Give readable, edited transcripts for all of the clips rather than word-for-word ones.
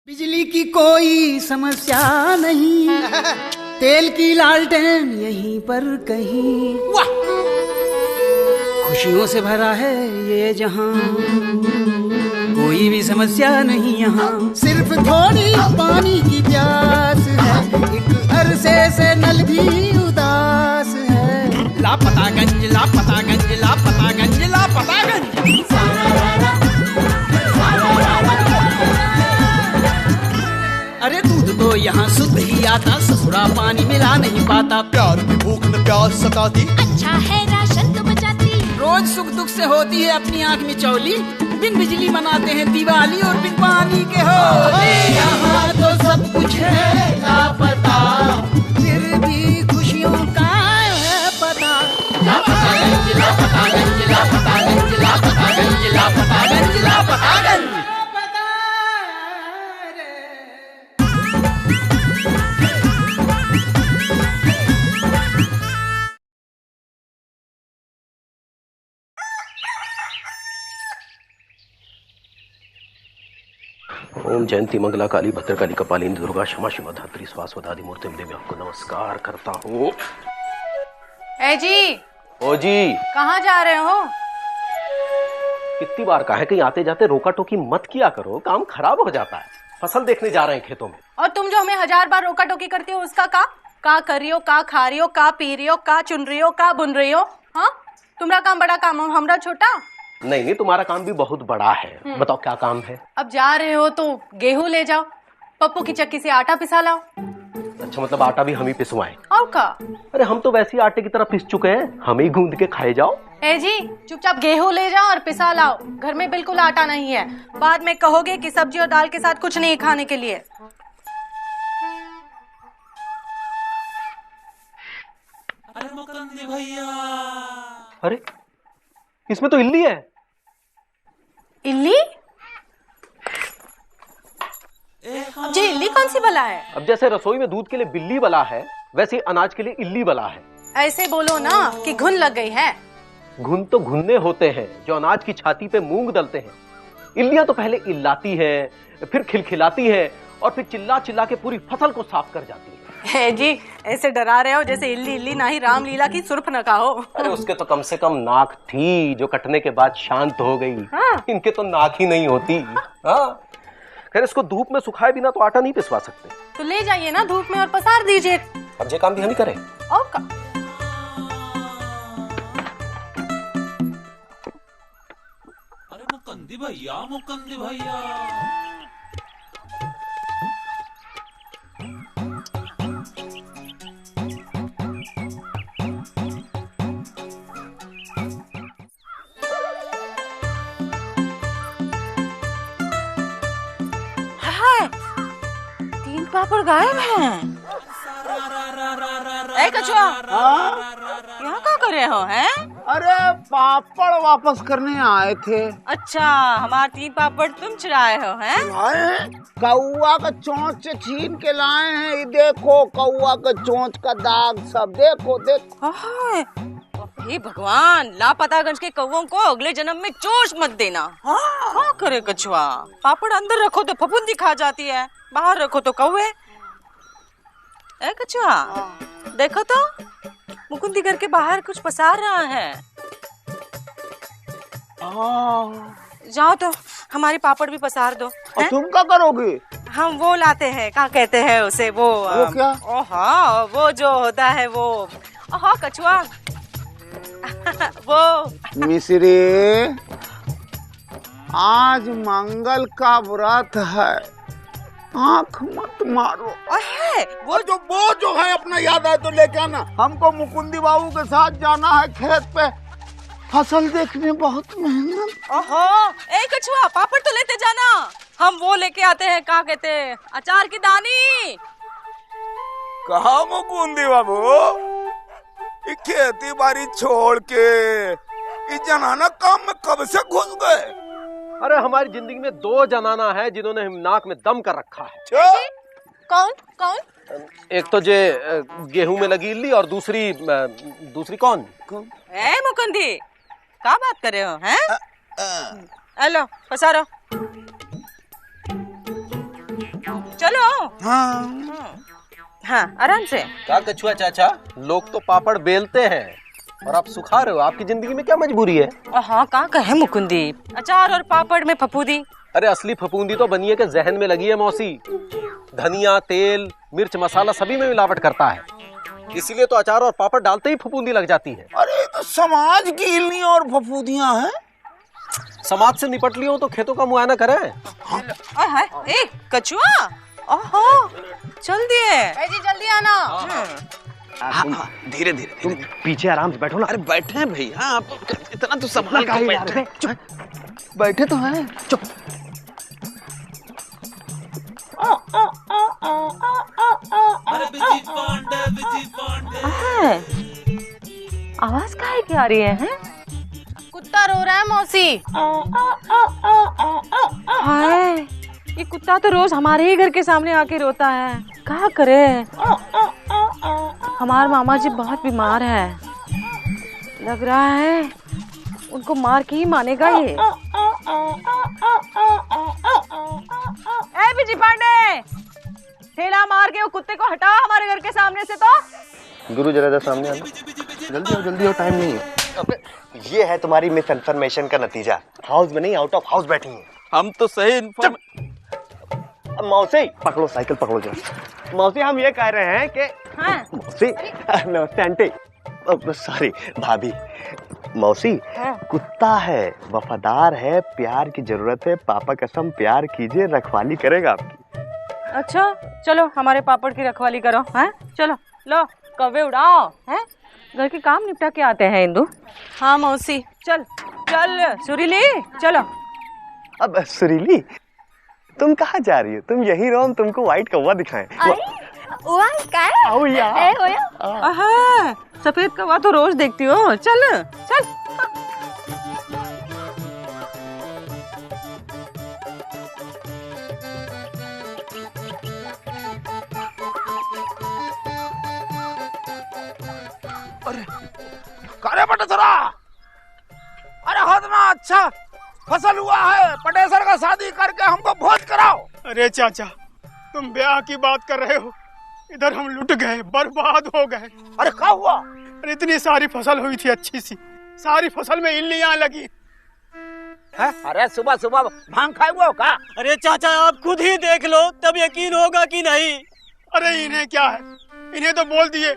बिजली की कोई समस्या नहीं, तेल की लालटेन यहीं पर कहीं, वाह खुशियों से भरा है ये जहां, कोई भी समस्या नहीं यहाँ। सिर्फ थोड़ी पानी की प्यास है, एक अरसे से नल भी उदास है। लापतागंज लापतागंज लापतागंज लापतागंज। अरे दूध तो यहाँ शुद्ध ही आता, ससुरा पानी मिला नहीं पाता। प्यार की भूख में प्यास सताती, अच्छा है राशन तो बचाती। रोज सुख दुख से होती है अपनी आँख में चौली, बिन बिजली मनाते हैं दिवाली और बिन पानी के होली। यहाँ तो सब कुछ है लापता, फिर भी खुशियों का है पता। लापतागंज लापतागंज लापतागंज लापतागंज लापतागंज लापतागंज। ओम जयंती मंगला काली भद्रकाली कपालिनी दुर्गा क्षमा शिवा धात्री स्वास्वधादि मूर्ति में आपको नमस्कार करता हूँ। ए जी, ओ जी, कहाँ जा रहे हो? कितनी बार कहा है कहीं आते जाते रोका टोकी मत किया करो, काम खराब हो जाता है। फसल देखने जा रहे हैं खेतों में। और तुम जो हमें 1000 बार रोका टोकी करती हो उसका का कर रही हो, का खा रही हो, का पी रही हो, का चुन रही हो, का बुन रही हो? हाँ, तुम्हारा काम बड़ा, काम हो हमरा छोटा। नहीं नहीं, तुम्हारा काम भी बहुत बड़ा है। बताओ क्या काम है? अब जा रहे हो तो गेहूं ले जाओ, पप्पू की चक्की से आटा पिसा लाओ। अच्छा, मतलब आटा भी हम ही पिसवाएं? और का? अरे हम तो वैसे ही आटे की तरह पिस चुके हैं, हम ही गूंद के खाए जाओ। ए जी, चुपचाप गेहूं ले जाओ और पिसा लाओ, घर में बिल्कुल आटा नहीं है। बाद में कहोगे कि सब्जी और दाल के साथ कुछ नहीं खाने के लिए। अरे मुकंदी भैया, अरे इसमें तो इल्ली है। इल्ली? अब ये इल्ली कौन सी बला है? अब जैसे रसोई में दूध के लिए बिल्ली बला है, वैसे ही अनाज के लिए इल्ली बला है। ऐसे बोलो ना कि घुन लग गई है। घुन तो घुनने होते हैं जो अनाज की छाती पे मूंग दलते हैं। इल्लियां तो पहले इल्लाती है, फिर खिलखिलाती है और फिर चिल्ला चिल्ला के पूरी फसल को साफ कर जाती है। है जी, ऐसे डरा रहे हो जैसे इल्ली इल्ली ना ही रामलीला की सुर्फ न हो। अरे उसके तो कम से कम नाक थी जो कटने के बाद शांत हो गई। हाँ। इनके तो नाक ही नहीं होती। हाँ, खैर इसको धूप में सुखाए बिना तो आटा नहीं पिसवा सकते। तो ले जाइए ना धूप में और पसार दीजिए। अब ये काम भी हम ही करें? और का? अरे मुकंदी भैया, मुकंदी भैया। हाय, 3 पापड़ गायब हैं। ए कछुआ, यहाँ क्या कर रहे हो हैं? अरे पापड़ वापस करने आए थे। अच्छा, हमारे 3 पापड़ तुम चुराए हो हैं? आए? कौआ का चोंच से छीन के लाए हैं। ये देखो कौआ का चोंच का दाग सब, देखो देखो। हाय, हे भगवान, लापतागंज के कौवों को अगले जन्म में चोच मत देना। क्या करे कछुआ? पापड़ अंदर रखो तो फफूंदी खा जाती है, बाहर रखो तो कौवे। ए कछुआ, देखो तो मुकुंदी घर के बाहर कुछ पसार रहा है। जाओ तो हमारी पापड़ भी पसार दो। और तुम क्या करोगे? हम वो लाते हैं, क्या कहते हैं उसे, वो क्या? हाँ, वो जो होता है वो। हाँ कछुआ, वो मिश्री, आज मंगल का व्रत है, आँख मत मारो। वो जो है अपना याद आए तो लेके आना। हमको मुकुंदी बाबू के साथ जाना है खेत पे, फसल देखने बहुत मेहनत। ओहो, ए कछुआ, पापड़ तो लेते जाना, हम वो लेके आते हैं, क्या कहते हैं, अचार की दानी। कहा मुकुंदी बाबू, खेती बाड़ी छोड़ के इस जनाना काम में कब से घुस गए? अरे हमारी जिंदगी में 2 जनाना है जिन्होंने नाक में दम कर रखा है। कौन कौन? एक तो जे गेहूं में लगी इल्ली और दूसरी कौन? ए मुकुंदी, क्या बात कर रहे हो हैं? हेलो, पसारो। हाँ हाँ आराम से। क्या कछुआ चाचा, लोग तो पापड़ बेलते हैं और आप सुखा रहे हो। आपकी जिंदगी में क्या मजबूरी है? हाँ कहाँ का है मुकुंदी, अचार और पापड़ में फफूदी। अरे असली फफूंदी तो बनिए के जहन में लगी है मौसी। धनिया, तेल, मिर्च, मसाला सभी में मिलावट करता है, इसीलिए तो अचार और पापड़ डालते ही फफूंदी लग जाती है। अरे तो समाज की इल्लियां और फफूदियां हैं। समाज से निपट लियो तो खेतों का मुआयना करें। ए कछुआ, ओहो चल दिए जी, जल्दी आना। धीरे धीरे तुम पीछे आराम से बैठो ना। अरे बैठे हैं भैया, आप इतना तो संभाल के बैठे। चुप बैठे तो हैं। चुप। अरे विजी पांडे आवाज काहे की आ रही है? कुत्ता रो रहा है मौसी। हाय, ये कुत्ता तो रोज हमारे ही घर के सामने आके रोता है। क्या करे, हमारे मामा जी बहुत बीमार है, लग रहा है उनको मार के ही मानेगा ये। ए विजी पांडे, ठेला मार के वो कुत्ते को हटा हमारे घर के सामने से। तो गुरु जरा सामने आना। जल्दी आओ, टाइम नहीं है। अबे ये है तुम्हारी मिस इन्फॉर्मेशन का नतीजा। हाउस में नहीं, आउट ऑफ हाउस बैठी हैं। हम तो सही मौसी पकड़ो, साइकिल पकड़ो जरा। मौसी हम ये कह रहे हैं कि हाँ। मौसी नमस्ते आंटी, सॉरी भाभी। मौसी कुत्ता है, वफादार है, प्यार की जरूरत है। पापा कसम प्यार कीजिए, रखवाली करेगा आपकी। अच्छा चलो हमारे पापड़ की रखवाली करो। हैं चलो, लो कौवे उड़ाओ। हैं घर के काम निपटा के आते हैं इंदु। हाँ मौसी। चल चल सुरीली चलो। अब सुरीली तुम कहाँ जा रही हो? तुम यही रहो, हम तुमको व्हाइट कौवा दिखाएं। आओ यार। आहा, सफेद कौवा तो रोज देखती हो। चल चल। अरे पटेसरा, अरे होतना अच्छा फसल हुआ है, पटेसर का शादी करके हमको भोज कराओ। अरे चाचा, तुम ब्याह की बात कर रहे हो, इधर हम लुट गए, बर्बाद हो गए। अरे क्या हुआ? अरे इतनी सारी फसल हुई थी अच्छी सी, सारी फसल में इल्लियां लगी है? अरे सुबह सुबह भांग खाए हुए हो का? अरे चाचा आप खुद ही देख लो, तब यकीन होगा कि नहीं। अरे इन्हें क्या है, इन्हें तो बोल दिए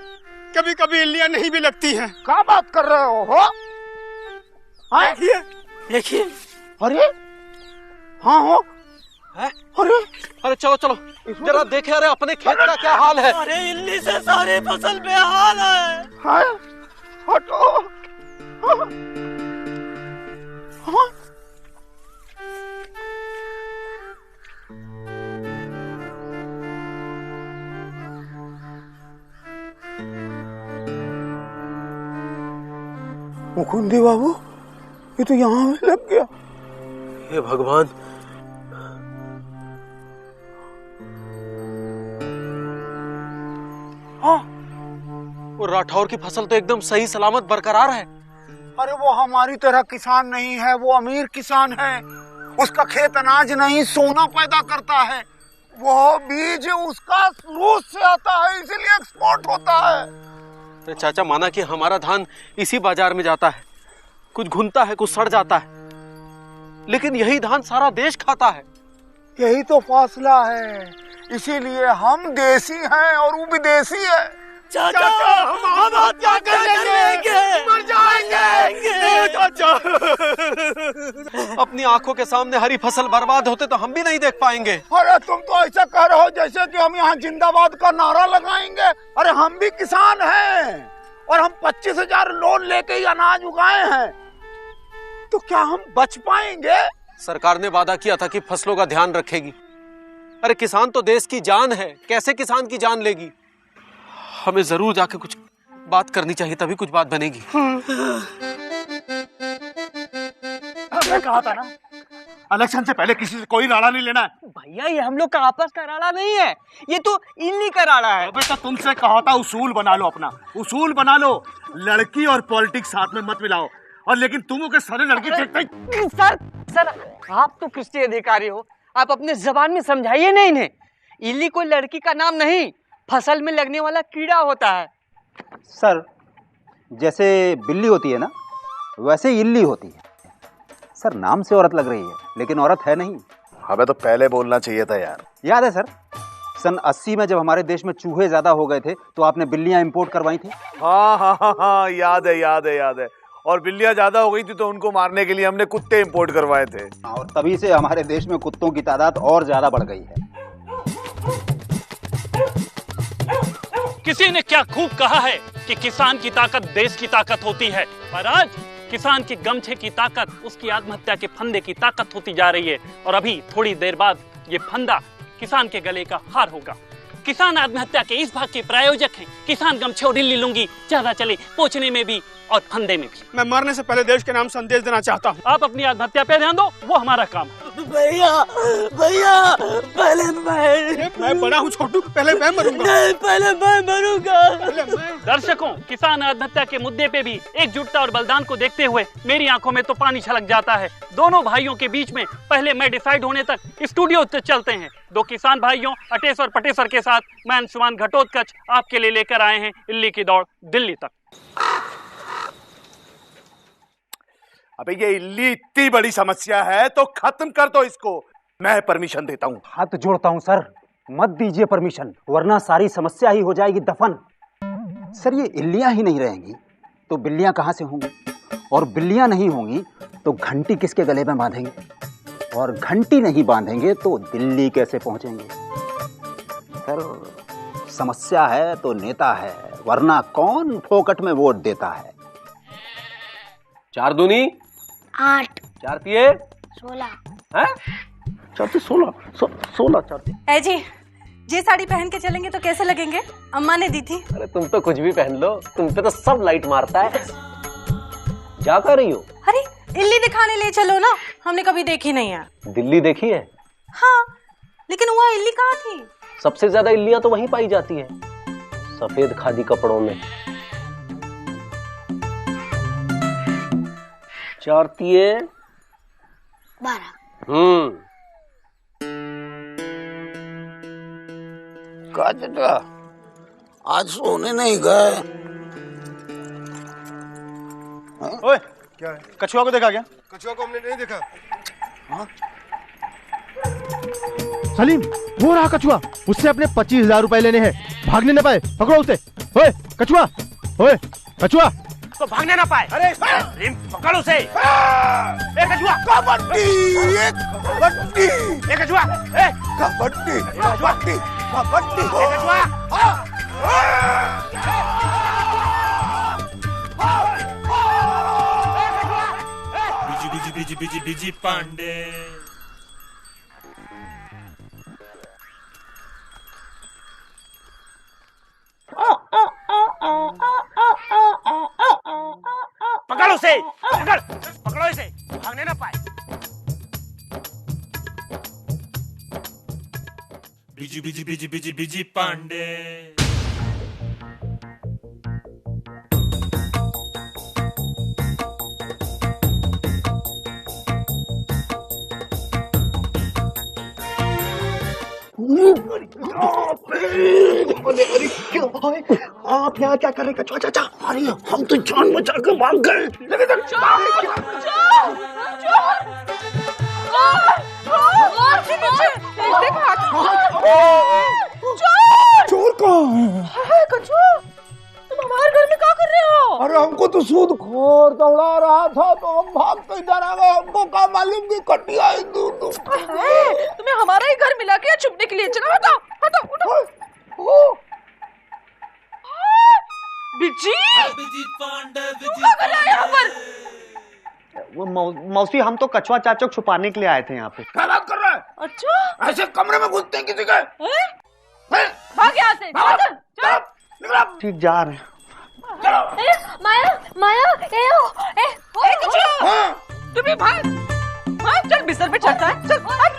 कभी कभी इल्लियां नहीं भी लगती हैं। क्या बात कर रहे हो? देखिए देखिए। अरे हाँ हो है? अरे चलो चलो जरा देखे, अरे अपने खेत का क्या हाल है। अरे इल्ली से सारी फसल बेहाल है। हटो। हाँ? मुकुंदी बाबू, ये तो यहाँ में लग गया। हे भगवान, हाँ, वो राठौर की फसल तो एकदम सही सलामत बरकरार है। अरे वो हमारी तरह किसान नहीं है, वो अमीर किसान है। उसका खेत अनाज नहीं सोना पैदा करता है। वो बीज उसका रूस से आता है, इसीलिए एक्सपोर्ट होता है। चाचा माना कि हमारा धान इसी बाजार में जाता है, कुछ घुनता है कुछ सड़ जाता है, लेकिन यही धान सारा देश खाता है। यही तो फासला है, इसीलिए हम देसी हैं और वो विदेशी है। चाचा हम क्या करेंगे? मर जाएंगे चाचा। अपनी आंखों के सामने हरी फसल बर्बाद होते तो हम भी नहीं देख पाएंगे। अरे तुम तो ऐसा कह रहे हो जैसे कि हम यहाँ जिंदाबाद का नारा लगाएंगे। अरे हम भी किसान हैं और हम 25,000 लोन लेके ही अनाज उगाए हैं, तो क्या हम बच पाएंगे? सरकार ने वादा किया था कि फसलों का ध्यान रखेगी। अरे किसान तो देश की जान है, कैसे किसान की जान लेगी? हमें जरूर जाके कुछ बात करनी चाहिए, तभी कुछ बात बनेगी। मैं कहा था ना, इलेक्शन से पहले किसी से कोई राड़ा नहीं लेना है। भैया ये हम लोग का आपस का राड़ा नहीं है, ये तो इल्ली का राड़ा है। बेटा तुमसे कहा था उसूल बना लो, अपना उसूल बना लो। लड़की और पॉलिटिक्स साथ में मत मिलाओ। और लेकिन तुम के सारे लड़की सर आप तो कृषि अधिकारी हो, आप अपने जबान में समझाइए ना इन्हें। इल्ली कोई लड़की का नाम नहीं, फसल में लगने वाला कीड़ा होता है। सर, जैसे बिल्ली होती है ना, वैसे इल्ली होती है। सर, नाम से औरत लग रही है लेकिन औरत है नहीं। हमें तो पहले बोलना चाहिए था यार। याद है सर, सन 80 में जब हमारे देश में चूहे ज्यादा हो गए थे तो आपने बिल्लियां इंपोर्ट करवाई थी। हाँ, याद है। और बिल्लियां ज्यादा हो गई थी तो उनको मारने के लिए हमने कुत्ते इंपोर्ट करवाए थे। और तभी से हमारे देश में कुत्तों की तादाद और ज्यादा बढ़ गई है। किसी ने क्या खूब कहा है कि किसान की ताकत देश की ताकत होती है, पर आज किसान के गमछे की ताकत उसकी आत्महत्या के फंदे की ताकत होती जा रही है। और अभी थोड़ी देर बाद ये फंदा किसान के गले का हार होगा। किसान आत्महत्या के इस भाग के प्रायोजक हैं किसान गमछे और इल्ली लुंगी, ज्यादा चले पोंछने में भी और फंदे में भी। मैं मरने से पहले देश के नाम संदेश देना चाहता हूँ। आप अपनी आत्महत्या पे ध्यान दो, वो हमारा काम है। भैया पहले मैं बड़ा हूँ छोटू, पहले मैं मरूंगा। नहीं, पहले मैं मरूंगा। दर्शकों, किसान आत्महत्या के मुद्दे पे भी एकजुटता और बलिदान को देखते हुए मेरी आंखों में तो पानी छलक जाता है। दोनों भाइयों के बीच में पहले मैं डिसाइड होने तक स्टूडियो चलते हैं। दो किसान भाइयों अटेश और पटेसर के साथ मैं अंशुमान घटोत्कच आपके लिए लेकर आए हैं इल्ली की दौड़ दिल्ली तक। अबे ये इल्ली इतनी बड़ी समस्या है तो खत्म कर दो इसको। मैं परमिशन देता हूँ। हाथ जोड़ता हूँ सर, मत दीजिए परमिशन, वरना सारी समस्या ही हो जाएगी दफन। सर, ये इल्लियां ही नहीं रहेंगी तो बिल्लियां कहाँ से होंगी, और बिल्लियां नहीं होंगी तो घंटी किसके गले में बांधेंगे, और घंटी नहीं बांधेंगे तो दिल्ली कैसे पहुंचेंगे। सर, समस्या है तो नेता है, वरना कौन फोकट में वोट देता है। 4 दूनी 8, 4 तिये 16 है, 4 से 16 4 है जी। ये साड़ी पहन के चलेंगे तो कैसे लगेंगे? अम्मा ने दी थी। अरे तुम तो कुछ भी पहन लो, तुम पे तो सब लाइट मारता है। जा कर रही हो? अरे इल्ली दिखाने ले चलो ना, हमने कभी देखी नहीं है। दिल्ली देखी है? हाँ, लेकिन वहाँ इल्ली कहाँ थी? सबसे ज्यादा इल्लियां तो वहीं पाई जाती हैं, सफेद खादी कपड़ों में। 4 तिये 12। का चाचा, आज सोने नहीं गए? ओए, क्या है? कछुआ को देखा क्या? कछुआ को हमने नहीं देखा। सलीम, वो रहा कछुआ, उससे अपने 25,000 रुपए लेने हैं, भागने न पाए, पकड़ो उसे। ओए कछुआ, ओए कछुआ, तो भागने ना पाए। अरे पकड़ उसे। ए कछुआ, कबड्डी, कबड्डी, ए कछुआ, ए कबड्डी, कबड्डी, कबड्डी, ए कछुआ। बिजी पांडे। पकड़ उसे, पकड़ो इसे, भागने ना पाए। बिजी पांडे। अरे क्या है? आप यहाँ क्या कर रहे कछुआ चाचा? अरे हम तो जान बचा कर भाग गए। चोर कहाँ है? कछुआ, तुम हमारे घर में क्या कर रहे हो? अरे हमको तो सूदखोर दौड़ा रहा था तो हम भाग के इधर आ गए। हमको क्या मालूम कि कटिया है दूर दूर। तुम्हें हमारा ही घर मिला के छुपने के लिए? चलो हटो, हटो, उठो। बिजी यहाँ पर। वो मौसी, हम तो कछुआ चाचा को छुपाने के लिए आए थे यहाँ पे। क्या बात कर रहा है? अच्छा, ऐसे कमरे में घुसते हैं किसी के? भाग यहाँ से, चल। ठीक जा रहे हैं। माया, तुम भी भाग, चल बिस्तर पे चढ़ता है, चल,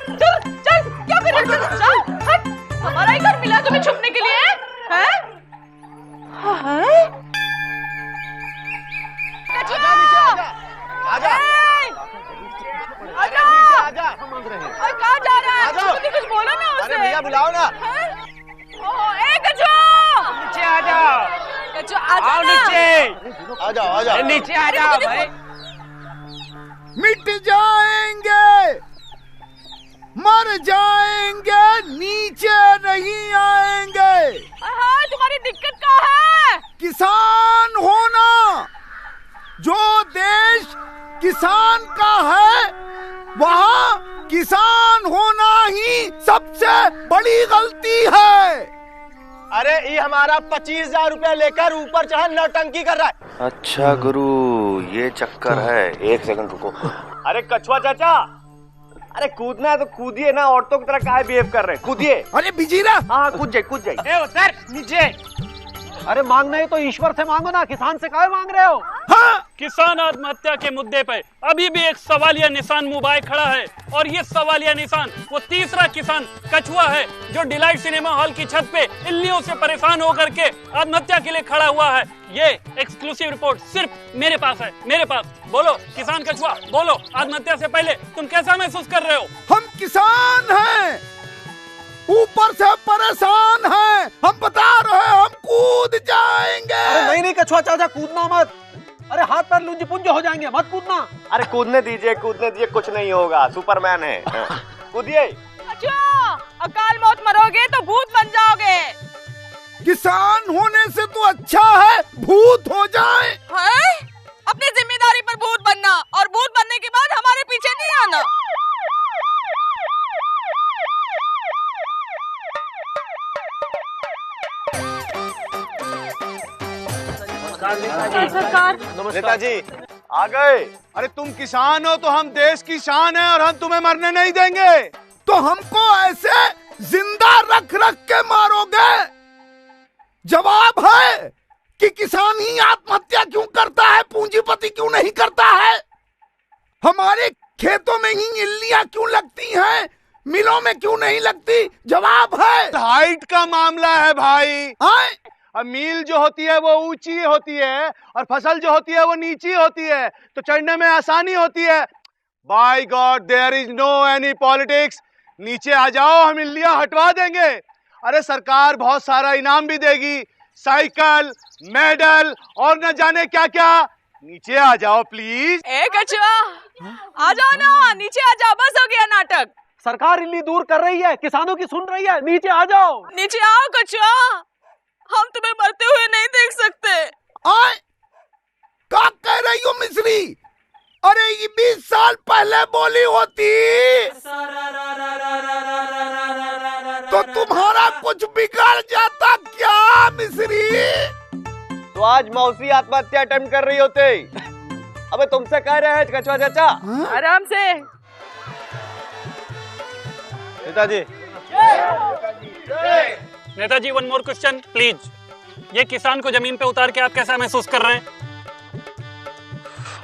चल, क्या कर रहे हो? चल, हट, हमारा ही घर मिला तुम्हें छुपने के लिए, हैं? आजा, कहाँ जा रहा है? कुछ बोलो ना उसे। अरे भैया बुलाओ ना। कचुआ आ जाओ आओ ना। नीचे आ जाओ नीचे आ जाओ भाई। मिट जाएंगे, मर जाएंगे, नीचे नहीं आएंगे। हाँ, तुम्हारी दिक्कत क्या है? किसान होना, जो देश किसान का है वहाँ किसान होना ही सबसे बड़ी गलती है। अरे ये हमारा 25,000 रुपया लेकर ऊपर चढ़ा नौटंकी कर रहा है। अच्छा गुरु, ये चक्कर है। एक सेकंड रुको। अरे कछुआ चाचा, अरे कूदना है तो कूदिए ना, औरतों की तरह काहे बिहेव कर रहे हैं? कूदिए। अरे बिजीरा, हाँ कूद जाइए। उतर नीचे। अरे मांगना है तो ईश्वर से मांगो ना, किसान से काहे मांग रहे हो? हाँ? किसान आत्महत्या के मुद्दे पे अभी भी एक सवालिया निशान मुबाए खड़ा है, और ये सवालिया निशान वो तीसरा किसान कछुआ है जो डिलाइट सिनेमा हॉल की छत पे इल्लियों से परेशान होकर के आत्महत्या के लिए खड़ा हुआ है। ये एक्सक्लूसिव रिपोर्ट सिर्फ मेरे पास है, मेरे पास। बोलो किसान कछुआ, बोलो, आत्महत्या से पहले तुम कैसा महसूस कर रहे हो? हम किसान हैं, ऊपर से परेशान हैं, हम बता रहे हैं हम कूद जाएंगे। अरे नहीं कछुआ चाचा, कूदना मत। अरे हाथ पैर लुंज पुंज हो जाएंगे, मत कूदना। अरे कूदने दीजिए, कुछ नहीं होगा, सुपरमैन है। कूदिए। कचुआ, अकाल मौत मरोगे तो भूत बन जाओगे। किसान होने से तो अच्छा है भूत हो जाए। है? अपनी जिम्मेदारी पर भूत बनना, और भूत बनने के बाद हमारे पीछे नहीं आना। सरकार, नेताजी आ गए। अरे तुम किसान हो तो हम देश की शान है, और हम तुम्हें मरने नहीं देंगे। तो हमको ऐसे जिंदा रख रख के मारोगे? जवाब है कि किसान ही आत्महत्या क्यों करता है, पूंजीपति क्यों नहीं करता है? हमारे खेतों में ही इल्लियां क्यों लगती हैं, मिलों में क्यों नहीं लगती? जवाब है हाइट का मामला है भाई। अब मील जो होती है वो ऊंची होती है, और फसल जो होती है वो नीची होती है, तो चढ़ने में आसानी होती है। By God, there is no any politics. नीचे आ जाओ, हम इल्लियां हटवा देंगे। अरे सरकार बहुत सारा इनाम भी देगी, साइकिल, मेडल और न जाने क्या क्या। नीचे आ जाओ प्लीज। ए कछुआ, आ जाओ ना, नीचे आ जाओ, बस हो गया नाटक। सरकार इल्ली दूर कर रही है, किसानों की सुन रही है, नीचे आ जाओ। नीचे आओ कछुआ, हम तुम्हें मरते हुए नहीं देख सकते। आए? क्या कह रही हो मिश्री? अरे ये 20 साल पहले बोली होती तो तुम्हारा कुछ बिगड़ जाता क्या मिश्री? तो आज मौसी आत्महत्या अटेम्प्ट कर रही होते। अबे तुमसे कह रहे हैं कछुआ चाचा। आराम से। Netaji. Netaji, one more question please. ये किसान को जमीन पे उतार के आप कैसा महसूस कर रहे हैं?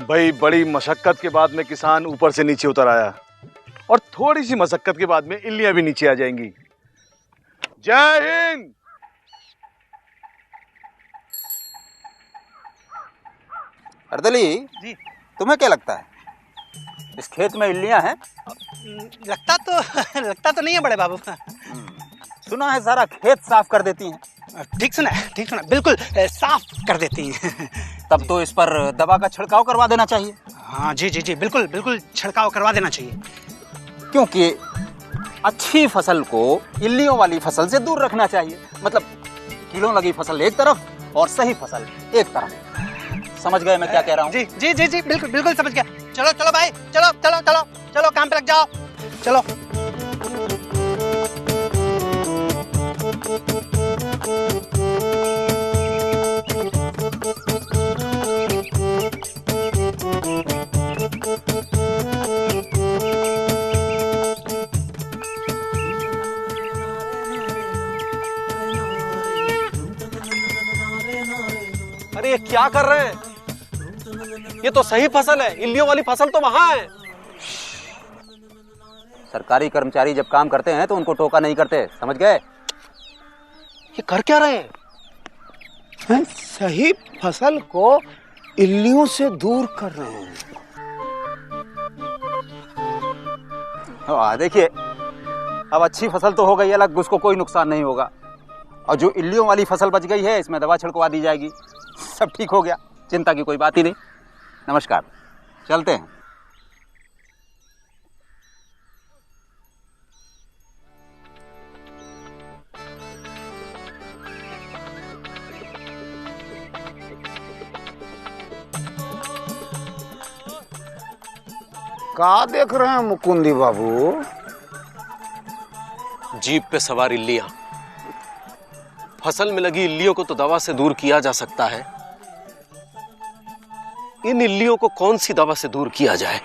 भाई बड़ी मशक्कत के बाद में किसान ऊपर से नीचे उतर आया, और थोड़ी सी मशक्कत के बाद में इल्लियां भी नीचे आ जाएंगी। जय हिंद। अर्दली जी, तुम्हें क्या लगता है इस खेत में इल्लियां हैं? लगता तो नहीं है बड़े बाबू। सुना है सारा खेत साफ कर देती हैं। ठीक सुना, बिल्कुल साफ कर देती हैं। तब तो इस पर दवा का छिड़काव करवा देना चाहिए। हाँ जी, बिल्कुल छिड़काव करवा देना चाहिए। क्योंकि अच्छी फसल को इल्लियों वाली फसल से दूर रखना चाहिए। मतलब कीड़ों लगी फसल एक तरफ और सही फसल एक तरफ। समझ गए मैं क्या कह रहा हूँ? जी, बिल्कुल समझ गया। चलो भाई, चलो काम पे लग जाओ। चलो। अरे ये क्या कर रहे हैं? ये तो सही फसल है, इल्लियों वाली फसल तो वहां है। सरकारी कर्मचारी जब काम करते हैं तो उनको टोका नहीं करते, समझ गए? ये कर क्या रहे हैं? सही फसल को इल्लियों से दूर कर रहे हैं। देखिए, अब अच्छी फसल तो हो गई अलग, उसको कोई नुकसान नहीं होगा। और जो इल्लियों वाली फसल बच गई है इसमें दवा छिड़कवा दी जाएगी, सब ठीक हो गया, चिंता की कोई बात ही नहीं। नमस्कार, चलते हैं। क्या देख रहे हैं मुकुंदी बाबू? जीप पे सवार इल्लियां। फसल में लगी इल्लियों को तो दवा से दूर किया जा सकता है, इन इल्लियों को कौन सी दवा से दूर किया जाए?